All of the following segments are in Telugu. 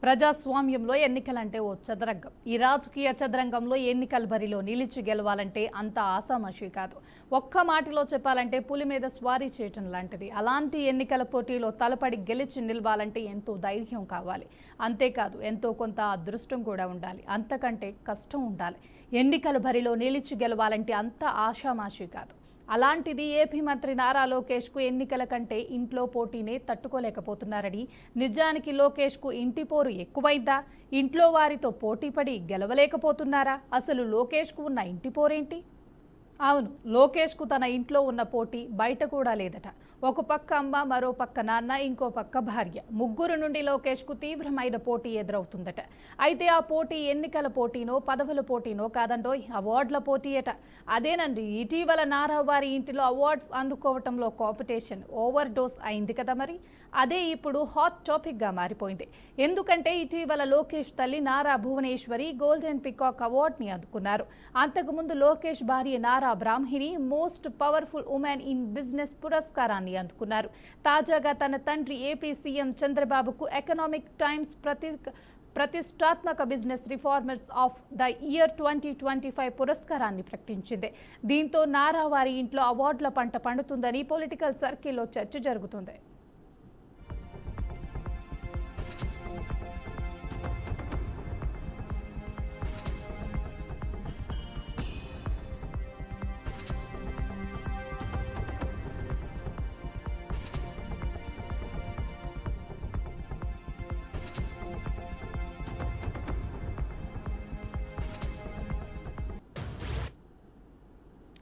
ప్రజాస్వామ్యంలో ఎన్నికలంటే ఓ చదరంగం. ఈ రాజకీయ చదరంగంలో ఎన్నికల బరిలో నిలిచి గెలవాలంటే అంత ఆసామాషి కాదు. ఒక్క మాటలో చెప్పాలంటే పులి మీద స్వారీ చేయటం లాంటిది. అలాంటి ఎన్నికల పోటీలో తలపడి గెలిచి నిలవాలంటే ఎంతో ధైర్యం కావాలి. అంతేకాదు ఎంతో కొంత అదృష్టం కూడా ఉండాలి. అంతకంటే కష్టం ఉండాలి. ఎన్నికల బరిలో నిలిచి గెలవాలంటే అంత ఆషామాషి కాదు. అలాంటిది ఏపీ మంత్రి నారా లోకేష్కు ఎన్నికల కంటే ఇంట్లో పోటీనే తట్టుకోలేకపోతున్నారని, నిజానికి లోకేష్కు ఇంటి పోరు ఎక్కువైందా? ఇంట్లో వారితో పోటీపడి గెలవలేకపోతున్నారా? అసలు లోకేష్కు ఉన్న ఇంటి పోరేంటి? అవును, లోకేష్కు తన ఇంట్లో ఉన్న పోటీ బయట కూడా లేదట. ఒక పక్క అమ్మ, మరో పక్క నాన్న, ఇంకో పక్క భార్య, ముగ్గురు నుండి లోకేష్కు తీవ్రమైన పోటీ ఎదురవుతుందట. అయితే ఆ పోటీ ఎన్నికల పోటీనో పదవుల పోటీనో కాదండోయ్, అవార్డుల పోటీ అట. అదేనండి, ఇటీవల నారా వారి ఇంటిలో అవార్డ్స్ అందుకోవటంలో కాంపిటీషన్ ఓవర్ డోస్ అయింది కదా. మరి అదే ఇప్పుడు హాట్ టాపిక్గా మారిపోయింది. ఎందుకంటే ఇటీవల లోకేష్ తల్లి నారా భువనేశ్వరి గోల్డెన్ పికాక్ అవార్డుని అందుకున్నారు. అంతకుముందు లోకేష్ భార్య Nara Brahmani most powerful women in business పురస్కారాన్ని అందుకున్నారు. తాజాగా తన తండ్రి ఏపీ సీఎం చంద్రబాబుకు ఎకనామిక్ టైమ్స్ ప్రతిష్టాత్మక business reformers of the year 2025 పురస్కారాన్ని ప్రకటించింది. దీంతో నారా వారి ఇంట్లో అవార్డుల పంట పండుతుందని పొలిటికల్ సర్కిల్లో చర్చ జరుగుతుంది.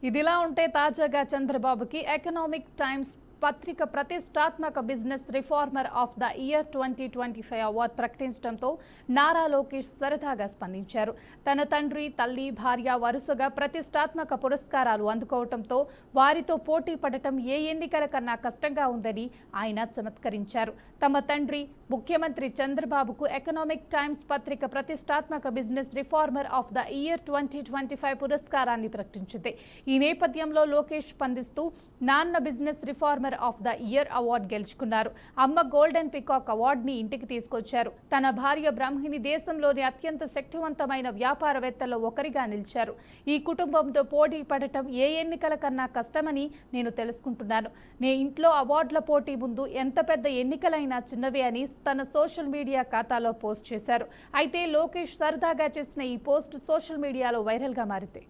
ఇదిలా ఉంటే తాజాగా చంద్రబాబుకి ఎకనామిక్ టైమ్స్ పత్రిక ప్రతిష్టాత్మక business reformer of the year 2025 award ప్రకటించడంతో నారా లోకేష్ సరదాగా స్పందించారు. తన తండ్రి, తల్లి, భార్య వరుసగా ప్రతిష్టాత్మక పురస్కారాలు అందుకోవడంతో వారితో పోటీ పడటం ఏ ఎన్నికల కన్నా కష్టంగా ఉందని ఆయన చమత్కరించారు. తమ తండ్రి ముఖ్యమంత్రి చంద్రబాబుకు ఎకనామిక్ టైమ్స్ పత్రిక ప్రతిష్టాత్మక business reformer of the year 2025 పురస్కారాన్ని ప్రకటించింది. ఈ నేపథ్యంలో లోకేష్ స్పందిస్తూ నాన్న business reformer of the year award గెలుచుకున్నారు. అమ్మ గోల్డెన్ పికాక్ అవార్డుని ఇంటికి తీసుకొచ్చారు. తన భార్య బ్రాహ్మిణి దేశంలోని అత్యంత శక్తివంతమైన వ్యాపారవేత్తల్లో ఒకరిగా నిలిచారు. ఈ కుటుంబంతో పోటీ పడటం ఏ ఎన్నికల కన్నా కష్టమని నేను తెలుసుకుంటున్నాను. నే ఇంట్లో అవార్డుల పోటీ ముందు ఎంత పెద్ద ఎన్నికలైనా చిన్నవే అని తన సోషల్ మీడియా ఖాతాలో పోస్ట్ చేశారు. అయితే లోకేష్ సరదాగా చేసిన ఈ పోస్ట్ సోషల్ మీడియాలో వైరల్గా మారింది.